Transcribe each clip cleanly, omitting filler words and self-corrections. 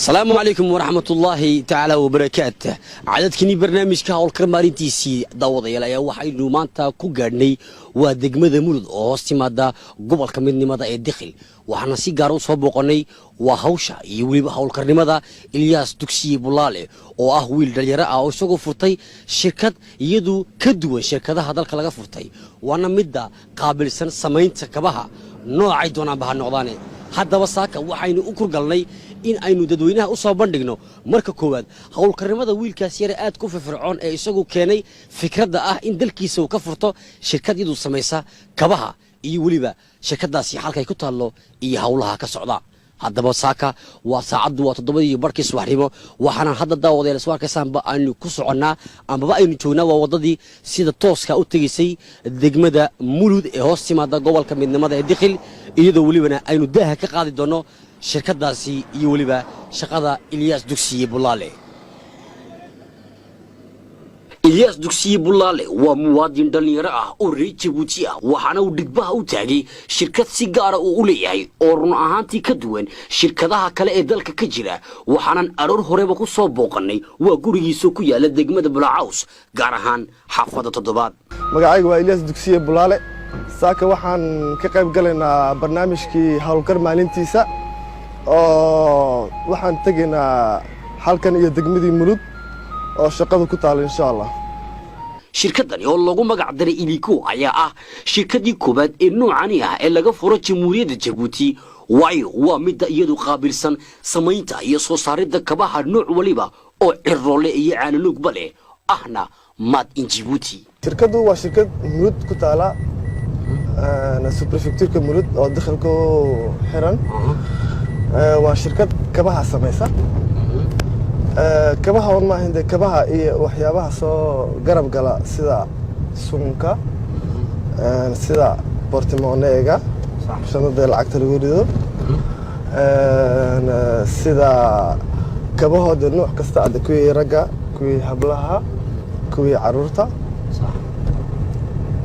السلام عليكم ورحمة الله تعالى وبركاته. عدد كني برنامج كهول كرمارينتي سي داود يلا waxay maanta ku gaadhnay waa degmada Mulud oo hoostimaada gobolka midnimada ee Dikhil waxaana si gaar ah soo booqanay waa hawsha iyo waliba hawlkarnimada Ilyas Dugsiye Bulaale oo ah wiil dhalinyaro ah oo isagoo furtay shirkad iyadu ka duwan shirkadaha dalka laga furtay waana midda qaabilsan samaynta kabaha noocay doonaan baha noqdaan haddaba saaka waxaynu u kurgalnay in aynu dadweynaha u soo bandhigno marka koowaad hawlkarnimada wiilkaas yar aad ku firfircoon ee isagu keenay fikradda ah in dalkiisa uu ka furto shirkad iyadu samaysa kabaha iyo waliba shirkadaasi halkay ku taalo iyo hawlaha ka socda haddaba saaka waa saacadu waa 7:00 subaxnimo waxaana hadda daawadeel soo arkaysaanba aynu ku soconaa amaba aynu joognaa waa wadadii sida tooska u tagisay degmada Mulud ee hoos timaada gobolka midnimada ee Dikhil iyadoo walibana aynu daaha ka qaadi doono shirkadaasi iyo waliba shaqada Ilyas Dugsiye Bulaale. Ilyas Dugsiye Bulaale waa muwaadin dhalinyaro ah oo reer Djibouti ah waxaana uu dhigbaha u taagay shirkad si gaar ah u leeyahay oo run ahaantii ka duwan shirkadaha kale ee dalka ka jira waxaanan aroor horeba ku soo booqanay waa gurigiisa ku yaala degmada Bulaacaws gaar ahaan xaafadda 7. magacaygu waa Ilyas Dugsiye Bulaale saaka waxaan ka qayb galaynaa barnaamijkii hawlkar maalintiisa oo waxaan tageynaa halkan iyo degmadii Mulud oo shaqadu ku taal insha Allah. shirkadani oo lagu magac daray Iliko ayaa ah shirkadii koobaad ee noocani ah ee laga furo Jamhuuriyadda Djibouti waayo waa mid iyadu qaabilsan samaynta iyo soo saaridda kabaha nooc waliba oo cirroole iyo caalalugba leh ahna made in Djibouti. shirkadu waa shirkad Mulud ku taala prefecture Mulud oo dakhilku xiran waa shirkad kabaha samaysa kabaha oo ma ahayn kabaha iyo waxyaabaha soo garab gala sida sunka sida portimonega shanada lacagta lagu rido sida kabahooda nooc kasta ah kuwii ragga kuwii hablaha kuwii caruurta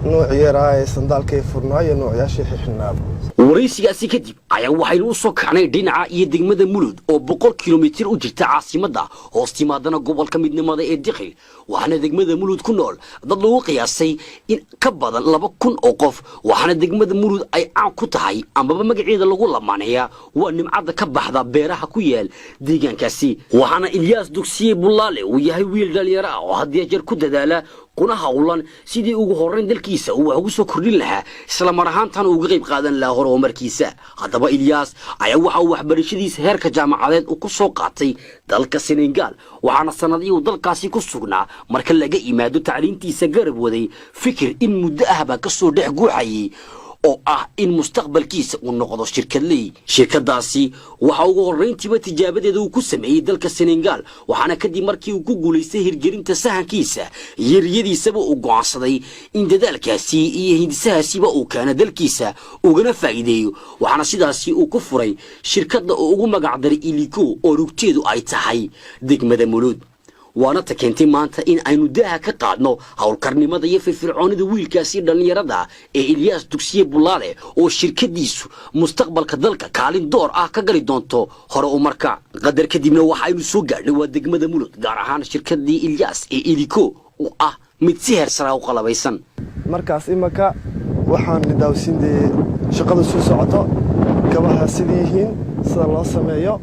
nooc yaraa sandaalkay furnaayo noocyaashii xixnaab waraysigaasi kadib ayaa waxaynu u soo kacnay dhinaca iyo degmada Mulud oo 100 kilomitir u jirta caasimadda hoostimaadana gobolka midnimada ee Dikhil waxaana degmada Mulud ku nool dad lagu qiyaasay in ka badan 2,000 oo qof waxaana degmada Mulud ay caan ku tahay amaba magaceeda lagu lamaanaya waa nimcada ka baxda beeraha ku yaal deegaankaasi waxaana Ilyas Dugsiye Bulaale uu yahay wiil dhalinyaro ah oo hadii jeer ku dadaala kuna hawlan sidii ugu horeyn dalkiisa uu wax ugu soo kordhin lahaa isla mar ahaantan uga qayb qaadan lahaa horumarkiisa haddaba Ilyas ayaa waxa uu waxbarashadiisa heerka jaamacadeed ku soo qaatay dalka Senegal waxaana sanadii uu dalkaasi ku sugnaa marka laga imaado tacliintiisa garab waday fikir in muddo ahba ka soo dhex guuxayay oo ah in mustaqbalkiisa uu noqdo shirkadley shirkadaasi waxa ugu horeyntiiba tijaabadeeda uu ku sameeyay dalka Senegal waxaana kadib markii uu ku guuleystay hirgelinta sahankiisa yariyadiisaba uu go'aansaday in dadaalkaasi iyo hindisahaasiba uu kaana dalkiisa ugana faa'iideeyo waxaana sidaasi uu ku furay shirkadda oo ugu magac daray Iliko oo rugteedu ay tahay degmada Mulud waana ta keentay maanta in aynu daaha ka qaadno hawlkarnimada iyo firfircoonida wiilkaasi dhalinyarada ee Ilyas Dugsiye Bulaale oo shirkadiisu mustaqbalka dalka kaalin door ah ka gali doonto hore u marka qadar kadibna waxaynu soo gaadhnay waa degmada Mulud gaar ahaan shirkadii Ilyas ee Iliko oo ah mid si heer sare u qalabaysan markaas imaka waxaan nidaamsiinay shaqada soo socoto kabaha sidii sida loo sameeyo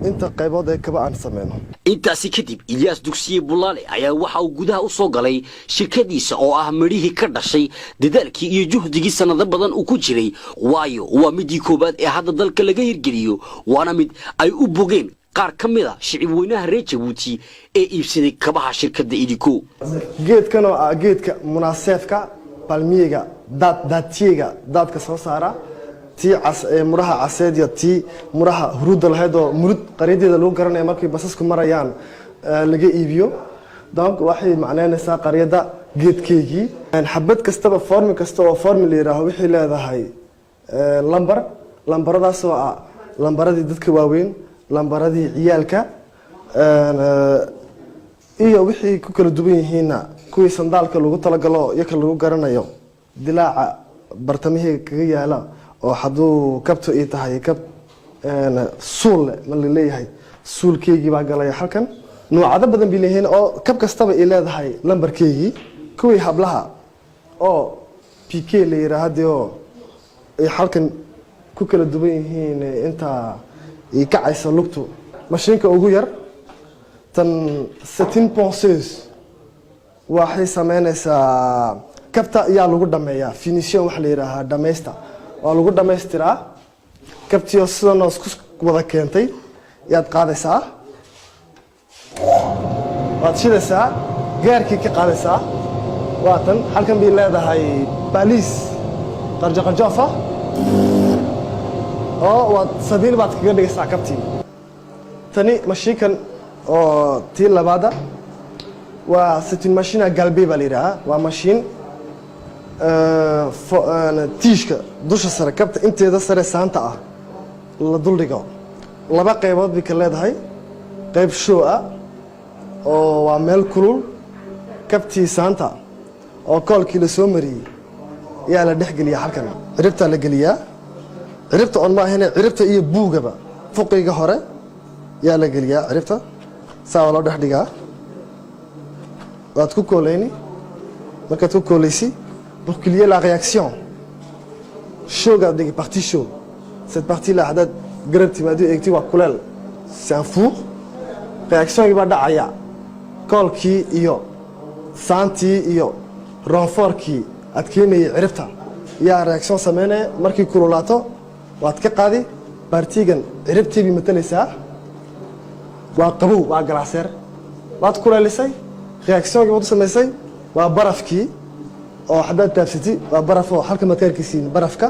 inta qaybood ee kaba aan sameeyno intaasi kadib Ilyas Dugsiye Bulaale ayaa waxa uu gudaha u soo galay shirkadiisa oo ah marihii ka dhashay dadaalkii iyo juhdigii sanado badan uu ku jiray waayo waa midii koobaad ee hadda dalka laga hirgeliyo waana mid ay u bogeen qaar ka mid ah shicib weynaha reer Djibouti ee iibsaday kabaha shirkadda Iliko geedkan oo ah geedka munaasabka palmiga dadka soo saara tii muraha caseediya tii muraha huruud lahayd oo Mulud qariideeda lagu garanayo markii basasku marayaan laga iibiyo donc waxay macnaynaysaa qariida geedkeygii xabad kastaba form kasta oo formula yiraahdo wixii leedahay lambaradaas oo ah lambaradii dadka waaweyn lambaradii ciyaalka iyo wixii ku kala duwan yihiin kuwii sandaalka lagu talagalo iyo ka lagu garanayo dilaaca bartamihii kaga yaala oo haduu kabto ii tahay kab suul ma leeyahay suulkeygii baa galaya halkan noocado badan bay leeyihiin oo kab kastaba ay leedahay lambarkeygii kuwii hablaha oo PK la yiraahdo oo ay halkan ku kala duwan yihiin inta ay kacayso lugtu mashiinka ugu yar tan 17 ponceuse waxay sameynaysaa kabta ayaa lagu dhameeyaa finition wax la yiraahdo dhameysta waa lagu dhameystiraa kabtiyo sidoo isku wada keentay yaad qaadaysaa waad shidaysaa gaarkii ka qaadaysaa waatan halkan bay leedahay baliis qarjaqajoofa oo waad sabiil baad kaga dhigaysaa kabtii tani mashiinkan oo tii labaada waa sitin machine galbi baa la yidhahaa waa mashiin tiishka dusha sare kabta inteeda sare saanta ah la duldhigo laba qaybood bay ka leedahay qayb show ah oo waa meel kulul kabtii saanta oo koolkii la soo mariyey yaa la dhex geliyaa halkan ciribtaa la geliyaa ciribta on ma ahine ciribta iyo buugaba fuqiga hore yaa la geliyaa ciribta saa waa loo dhex dhigaa waad ku kooleyni markaad ku kooleysi pour qu'il y ait la réaction chaud garde partie chaud cette partie là hadad garabti maadu eegti waa kuleel c'est un four réaction gi ba dhacaya koolkii iyo saantii iyo renfortkii adkeynayay ciribta yaa reaction sameynaya markii kululaato waad ka qaadi partigan ciribtii bi matalaysaa waa qabow waa galaaseer waad kuleelisay reaction gi wad sameysay waa barafkii oo haddaad taabsati waa baraf oo halka makaarkiisiin barafka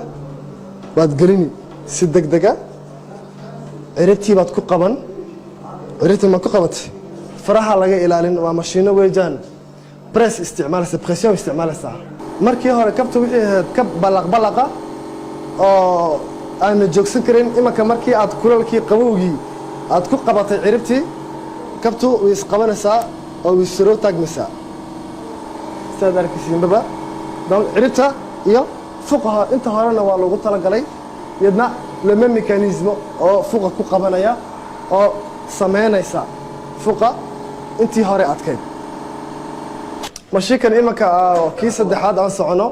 waad gelini si degdega ciribtii baad ku qaban ciribtii ma ku qabatay faraha laga ilaalin waa mashiino weejaan press isticmaalaysa pression isticmaalaysa markii hore kabta wixii ahayd kab balaqa oo aan joogsan karin imanka markii aad kulalkii qabowgii aad ku qabatay ciribtii kabtu way isqabanaysaa oo way soo taagmaysaa sidaad arkaysiinba donc ciribta iyo fuqaha inta horena waa lagu talagalay yadna lama mekanismo oo fuqa ku qabanaya oo sameynaysa fuqa intii hore adkeyd mashiinkan imanka kii saddexaad aan socono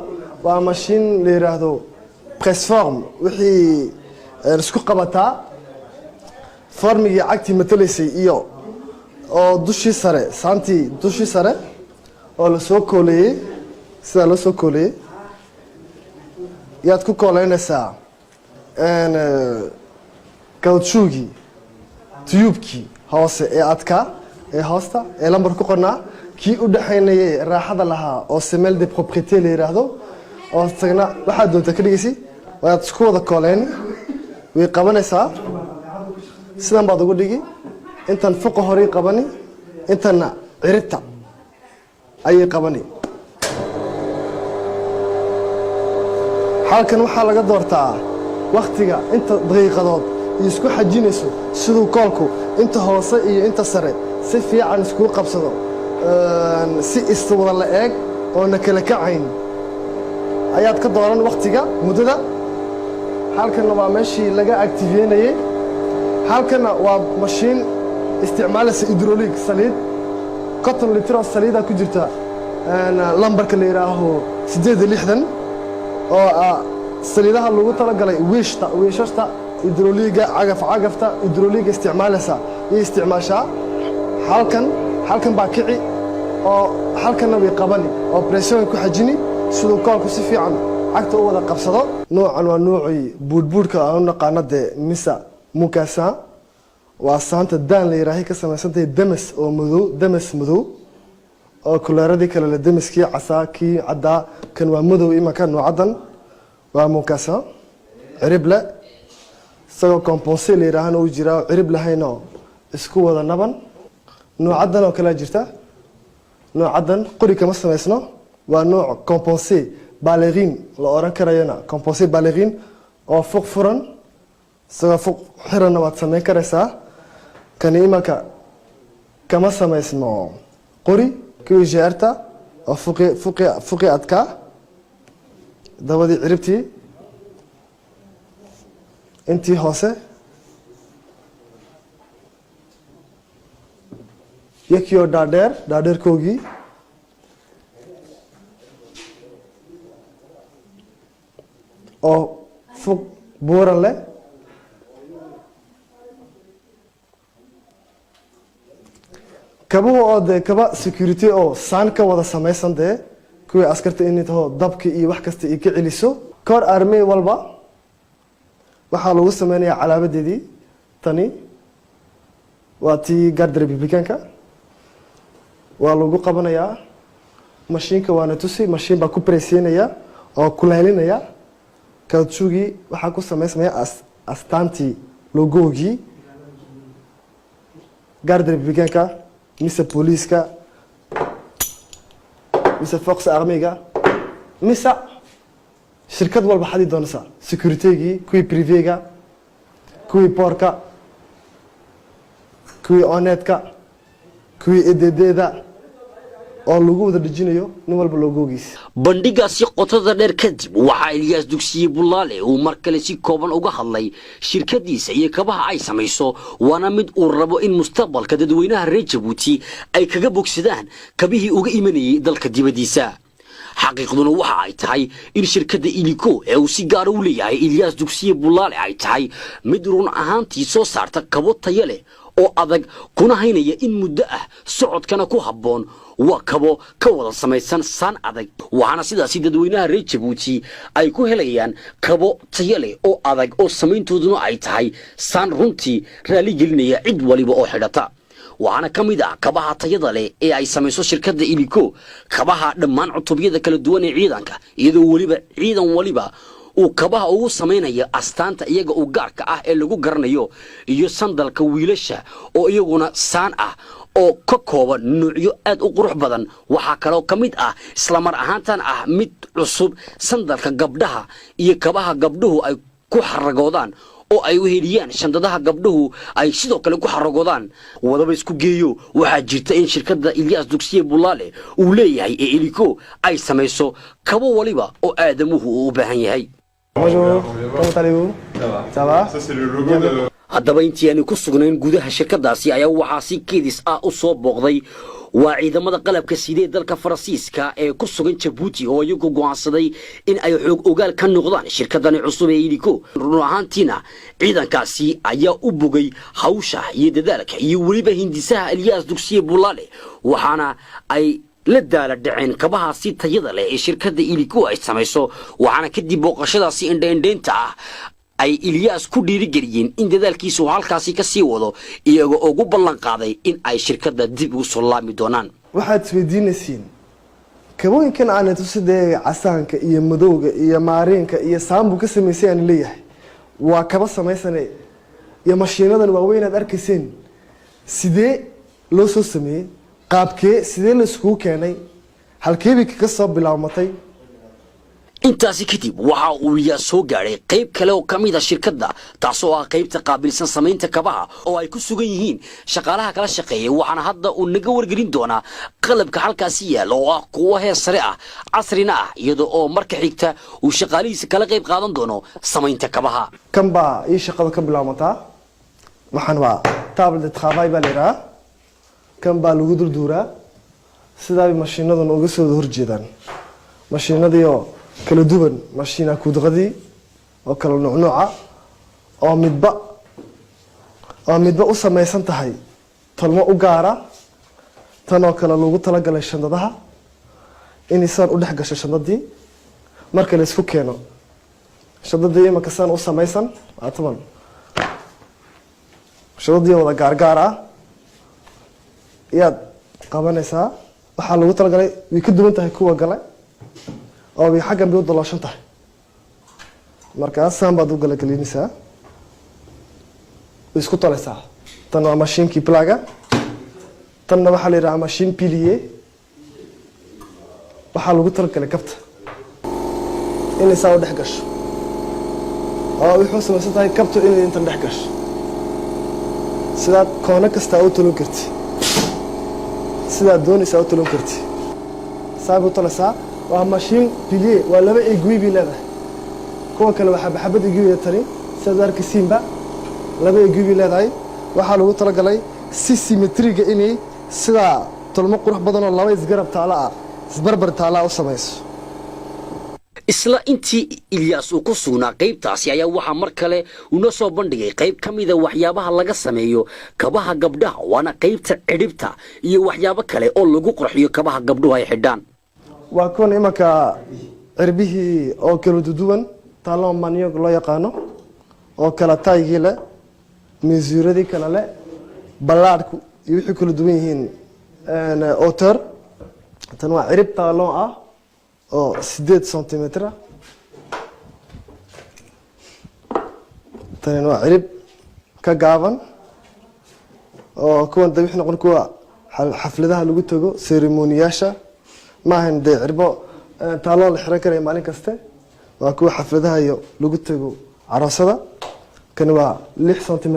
waa mashiin la yiraahdo pressform wixii isku qabataa formigii cagtii matalaysay iyo oo dushii sare saantii dushii sare oo la soo kooleeyey sida la soo kooleeyey yaad ku kooleynaysaa caoutchoucgii tubekii hoose ee adkaa ee hoosta ee lambar ku qornaa kii u dhaxaynayay raaxada lahaa oo semelle de propriété la yiraahdo oo tagna waxaad doontaa ka dhigaysi waad isku wada kooleyn way qabanaysaa sidan baad ugu dhigi intan fuqa horay qabani intana ciribta ayay qabani halkan waxaa laga doortaa waqtiga inta daqiiqadood isku xajinayso sidoo koolku inta hoose iyo inta sare si fiican isku qabsado si iswada la eeg oo na kala kacayn ayaad ka dooran waqtiga muddada halkan waa meeshii laga activeynayay halkan waa mashiin isticmaalaysa hydraulic saliid 50 litir oo saliid ku jirta lambarka la yiraahdo 860 oo saliidaha lagu talagalay wiishashta hydrauliga cagafta hydrauliga isticmaalaysa iyo isticmaasha halkan baa kici oo halkan way qabani oo pression ku xajini sidoo koolku si fiican cagta u wada qabsado noocan waa noocii buudbuudka aan naqaanade misa mukasa waa saanta daan la yiraahay ka samaysantay damas madow oo kulaaradii kale la damaskii casaakii cadda kan waa madow imanka noocadan waa mukasa ciribla isagoo compensé la yiraahana uu jiraa cirib lahayno isku wada naban noocadan oo kala jirta noocadan qori kama samaysno waa nooc compensé ballerine la oran karayna compensé ballerine oo fuq furan isagoo fuq xiran waad sameyn karaysaa kan imanka kama samaysno qori kii jeerta oo fuqi adka dabadii ciribtii intii hoose yakiyo dhaadheerkoogii oo fog buuran leh kabuhu oo dee kaba security oo saan ka wada samaysan dee kuwii askarta inay taho dabka iyo wax kasta ay ka celiso koor armey walba waxaa lagu sameynayaa calaabadeedii tani waa tii garda republicanka waa lagu qabanayaa mashiinka waana tusi mashiin baa ku bareysiinaya oo kuleylinaya kautshugii waxaa ku sameysmaya astaantii logoogii garda republicanka mise booliiska mise fox armiga mise shirkad walba xadi doonaysa securitigii kuwii privega kuwii boorka kuwii oneedka kuwii ededeeda oo lagu wada dhijinayo nin walba logoogiisa bandhigaasi qotada dheer kadib waxaa Ilyaas Dugsiye Bulaale uu mar kale si kooban uga hadlay shirkadiisa iyo kabaha ay samayso waana mid uu rabo in mustaqbalka dadweynaha reer Jabuuti ay kaga bogsadaan kabihii uga imanayay dalka dibadiisa xaqiiqduna waxa ay tahay in shirkadda Iliko ee uu si gaar ah u leeyahay Ilyaas Dugsiye Bulaale ay tahay mid run ahaantii soo saarta kabo tayo leh oo adag kuna haynaya in muddo ah socodkana ku habboon waa kabo ka wada samaysan saan adag waxaana sidaasi dadweynaha reer Jabuuti ay ku helayaan kabo tayo leh oo adag oo samayntooduna ay tahay saan runtii raali gelinaya cid waliba oo xidhata waxaana ka mid ah kabaha tayada leh ee ay samayso shirkadda Iliko kabaha dhammaan cutubyada kala duwan ee ciidanka iyadoo waliba ciidan waliba uu kabaha ugu sameynaya astaanta iyaga u gaarka ah ee lagu garanayo iyo sandalka wiilasha oo iyaguna saan ah oo ka kooban nuucyo aad u qurux badan waxa kale oo kamid ah isla mar ahaantan ah mid cusub sandalka gabdhaha iyo kabaha gabdhuhu ay ku xaragoodaan oo ay weheliyaan shandadaha gabdhuhu ay sidoo kale ku xaragoodaan wadaba isku geeyo waxa jirta in shirkadda Ilyaas Dugsiye Bulaale uu leeyahay ee Iliko ay samayso kabo waliba oo aadamuhu u baahan yahay. Bonjour, comment allez-vous? Ça va? Ça c'est le logo de... haddaba intii aan ku sugnayn gudaha shirkadaasi ayaa waxaa si keedis ah u soo booqday waa ciidamada qalabka sidee dalka Faransiiska ee ku sugan Djibouti oo iyagu go'aansaday in ay xoog ogaal ka noqdaan shirkadani cusub ee Iliko run ahaantiina ciidankaasi ayaa u bogay hawsha iyo dadaalka iyo waliba hindisaha Ilyaas Dugsiye Bulaale waxaana ay la daala dhaceen kabaha si tayada leh ee shirkadda Iliko ay samayso waxaana kadib booqashadaasi indheynta ah ay Ilyaas ku dhiirigeliyeen in dadaalkiisu halkaasi ka sii wado iyagoo ugu ballan qaaday in ay shirkadda dib u soo laami doonaan waxaad isweydiinaysiin kabooyinkan aan tusidee casaanka iyo madowga iyo maariinka iyo saambu ka samaysay aan leeyahay waa kaba samaysanay iyo mashiinadan waaweyn aad arkayseen sidee loo soo sameeyay qaabkee sidee la isku keenay halkeebi ka soo bilaawmatay intaasi kadib waxa uu Ilyaas soo gaaray qayb kale oo kamid ah shirkadda taasoo ah qaybta qaabilsan samaynta kabaha oo ay ku sugan yihiin shaqaalaha kala shaqeeya waxaana hadda uu naga wargelin doonaa qalabka halkaasi yaal oo ah kuwa heer sare ah casrina ah iyadoo oo marka xigta uu shaqaalihiisa kala qayb qaadan doono samaynta kabaha kan baa ii shaqada ka bilaawmataa waxaan waa table de travail baa leeyahay kan baa lagu durduuraa sidaa mashiinadan uga soo horjeedaan mashiinadii oo kala duwan mashiina kudqadii oo kala nuuca oo midba u samaysan tahay talmo u gaara tan oo kale lagu tala galay shandadaha in isaan u dhex gasho shandadii marka la isku keeno shandadii imaka san u samaysan ataban shandadii wada gaargaar ah yaad qabanaysaa waxaa lagu tala galay way ka duwan tahay kuwa gale oo way xaggan bay u dalooshan tahay markaas saan baad u galagalinaysaa isku talaysaa tan waa mashiinkii plaga tanna waxaa la yidhahaa mashiin pilier waxaa lagu talagalay kabta inay saa u dhex gasho oo wuxuu samaysan tahay kabtu inay intan dhex gasho sidaad koono kastaa u talon karti sidaad doonaysaa u talon karti saa bay u talaysaa waa mashiin pilier waa laba aiguille bay leedahay kuwa kale waxaa xabad aiguille tani sidaad arkaysiinba laba aiguille bay leedahay waxaa lagu talagalay si symmetriga inay sida tolmo qurux badan oo laba isgarab taala ah isbarbar taala u samayso. isla intii Ilyas uu ku sugnaa qaybtaasi ayaa waxa mar kale uu soo bandhigay qayb kamida waxyaabaha laga sameeyo kabaha gabdhaha waana qaybta cidhibta iyo waxyaabo kale oo lagu qurxiyo kabaha gabdhuhu ay xidhaan. waa kuwan imaka cirbihii oo kala duwan taalo maniyog loo yaqaano oo kala taayigii leh miisuuradii kala leh ballaadhku iyo wixii kala duwan yihiin otter tan waa cirib taalo ah oo 8 cm tan waa cirib ka gaaban oo kuwan dabix noqon kuwa xafladaha lagu tago ceremoniyaasha ma ahan de cirbo taalo la xiran karay maalin kaste waa kuwa xafladaha iyo lagu tago aroosada kan waa 6 cm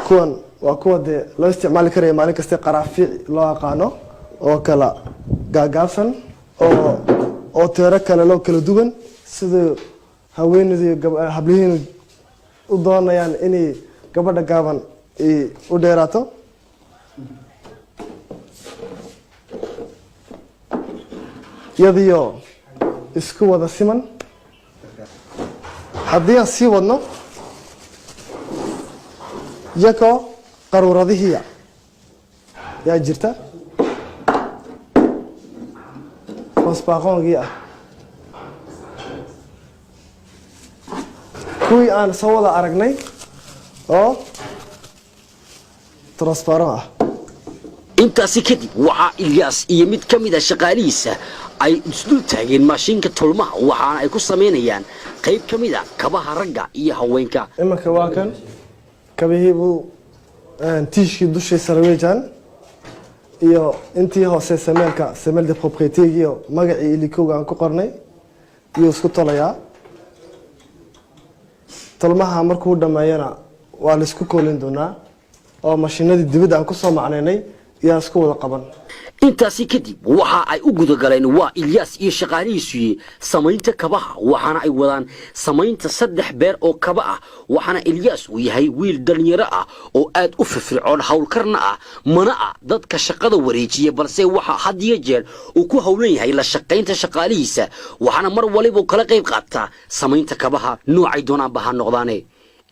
kuwan waa kuwa de loo isticmaali karay maalin kaste qaraafiic loo aqaano oo kala gaagaasan oo teero kale loo kala duwan sida haweenaydu hablihiin u doonayaan inay gabadha gaaban u dheeraato iyadoo isku wada siman. haddii aan sii wadno yakoo qaruuradihii yaa jirta transparentgii ah kuwii aan soo wada aragnay oo transparent ah. intaasi kadib waxaa Ilyas iyo mid kamid ah shaqaalihiisa ay isdul taageen maashinka tolmaha waxaana ay ku sameynayaan qayb kamid ah kabaha ragga iyo haweenka. imaka waa kan kabihii buu tiishkii dushiisa raweejaan iyo intii hoose sameelka sameel de propriété iyo magacii ilikowga aan ku qornay iyo isku tolayaa. tolmaha markuu dhameeyana waa la isku koolin doonaa oo mashiinadii dibadda aan ku soo macnaynay yaa isku wada qaban. intaasi kadib waxa ay u gudagaleen waa Ilyas iyo shaqaalihiisu samaynta kabaha waxaana ay wadaan samaynta 3 beer oo kaba ah waxaana Ilyas uu yahay wiil dhalinyaro ah oo aad u firfircoon hawlkarna ah mana ah dadka shaqada wareejiya balse waxa had iyo jeer uu ku hawlan yahay la shaqaynta shaqaalihiisa waxaana mar waliba kala qayb qaata samaynta kabaha noocay doonaan baha noqdaane.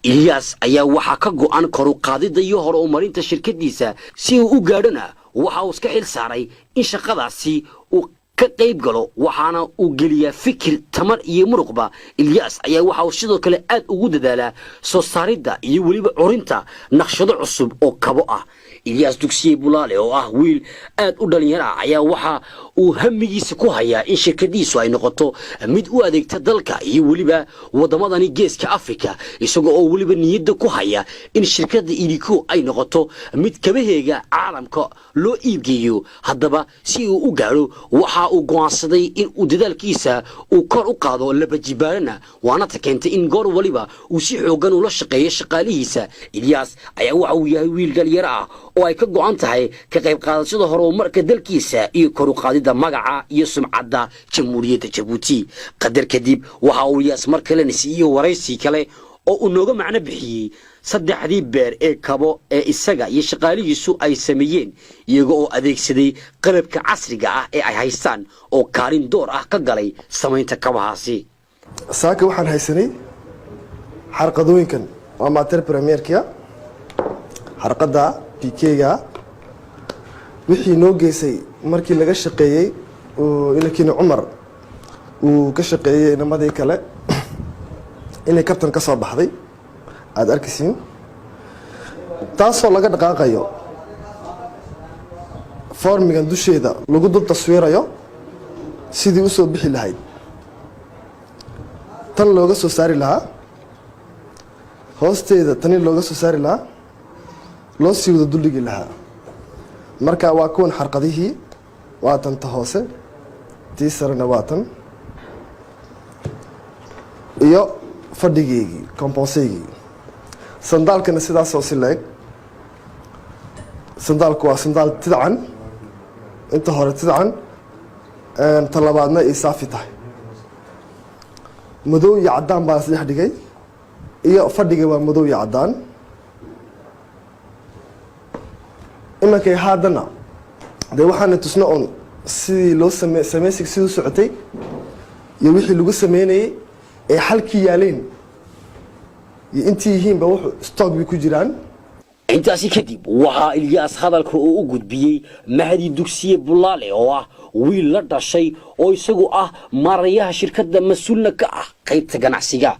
Ilyas ayaa waxa ka go'an koru qaadida iyo hor u marinta shirkadiisa si uu u gaadhana waxa uu iska xil saaray in shaqadaasi uu ka qayb galo waxaana uu geliyaa fikir tamar iyo muruqba. Ilyas ayaa waxa uu sidoo kale aad ugu dadaalaa soo saaridda iyo waliba curinta naqshado cusub oo kabo ah. Ilyas Dugsiye Bulaale oo ah wiil aad u dhalinyaro ah ayaa waxa uu hamigiisa ku hayaa in shirkadiisu ay noqoto mid u adeegta dalka iyo waliba wadamadani geeska Afrika isagoo oo waliba niyadda ku haya in shirkadda Iliko ay noqoto mid kabaheega caalamka loo iibgeeyo. haddaba si uu u gaaro waxa uu go'aansaday in uu dadaalkiisa uu kor u qaado laba jibaarana waana takeentay in goor waliba uu si xoogan ula shaqeeyo shaqaalihiisa. Ilyas ayaa waxa uu yahay wiil dhalinyaro ah oo ay ka go'an tahay ka qayb qaadashada horumarka dalkiisa iyo kor u qaadida magaca iyo sumcadda Jamhuuriyadda Djibouti. qadar kadib waxa uu Ilyas mar kale nasiiyo waraysi kale oo uu nooga macno bixiyay 3 beer ee kabo ee isaga iyo shaqaalihiisu ay sameeyeen iyaga oo adeegsaday qalabka casriga ah ee ay haystaan oo kaalin door ah ka galay samaynta kabahaasi. saaka waxaan haysanay xarqadooyinkan waa mater premierkia xarqada PK-ga wixii noo geysay markii laga shaqeeyay oo ilaakiin Umar uu ka shaqeeyay namadii kale inay kabtan ka soo baxday aad arkaysiin taasoo laga dhaqaaqayo formigan dusheeda lagu dul taswiirayo sidii u soo bixi lahayd tan looga soo saari lahaa hoosteeda tani looga soo saari lahaa loo sii wada duldhigi lahaa. marka waa kuwan xarqadihii waa tanta hoose tii sarena waa tan iyo fadhigeygii composeygii. sandaalkana sidaasoo si leeg sandaalku waa sandaal tidcan inta hore tidcan ta labaadna ay saafi tahay madow iyo caddaan baa isdhex dhigay iyo fadhiga waa madow iyo caddaan imankay haadana dee waxaana tusno oon sidii loo samaysiga siduu socotay iyo wixii lagu sameynayay ee xalkii yaaleen iyo intii yihiinba wuxuu stock bay ku jiraan. intaasi kadib waxaa Ilyaas hadalka uu u gudbiyey Mahdi Dugsiye Bulaale oo ah wiil la dhashay oo isagu ah maareeyaha shirkadda mas'uulna ka ah qaybta ganacsiga.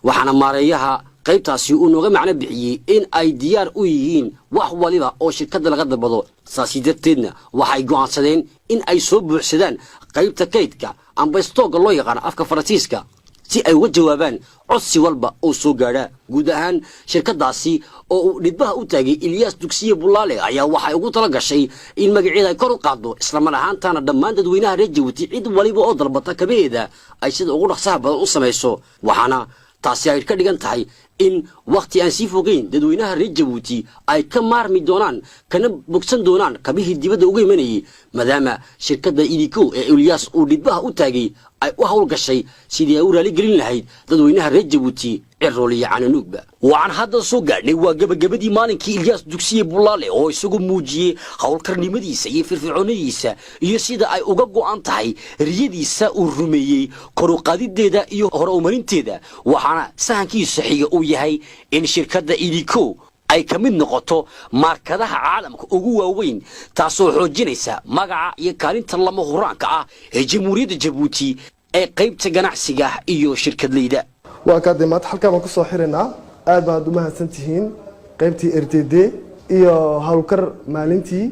waxaana maareeyaha qaybtaasi uu nooga macno bixiyey in ay diyaar u yihiin wax waliba oo shirkadda laga dalbado. saasi darteedna waxay go'aansadeen in ay soo buuxsadaan qaybta kaydka amba stock loo yaqaan afka Faransiiska si ay uga jawaabaan codsi walba oo soo gaadha. guud ahaan shirkadaasi oo uu dhidbaha u taagay Ilyaas Dugsiye Bulaale ayaa waxay ugu tala gashay in magaceeda ay kor u qaado isla mar ahaantaana dhammaan dadweynaha reer Jabuuti cid waliba oo dalbata kabeeda ay sida ugu dhaqsaha badan u samayso. waxaana taasi ay ka dhigan tahay in waqti aan sii fogeyn dadweynaha reer Jabuuti ay ka maarmi doonaan kana bogsan doonaan kabihii dibadda uga imanayay maadaama shirkadda Idiko ee Ilyaas uu dhidbaha u taagay ay u hawl gashay sidii ay u raali gelin lahayd dadweynaha reer Jabuuti cirrooliya cananuugba. waxaan hadda soo gaadhnay waa gabagabadii maalinkii Ilyaas Dugsiye Bulaale oo isagu muujiyey hawlkarnimadiisa iyo firfircoonadiisa iyo sida ay uga go'an tahay riyadiisa uu rumeeyey kor u qaadideeda iyo hore u marinteeda. waxaana sahankiisa xiga uu yahay in shirkadda Idiko ay ka mid noqoto markadaha caalamka ugu waaweyn taasoo xoojinaysa magaca iyo kaalinta lama huraanka ah ee Jamhuuriyadda Jabuuti ee qaybta ganacsiga iyo shirkadleyda. waa ka dee maanta halkaan baan ku soo xirinaa aad baad u mahadsantihiin qaybtii RTD iyo hawlkar maalintii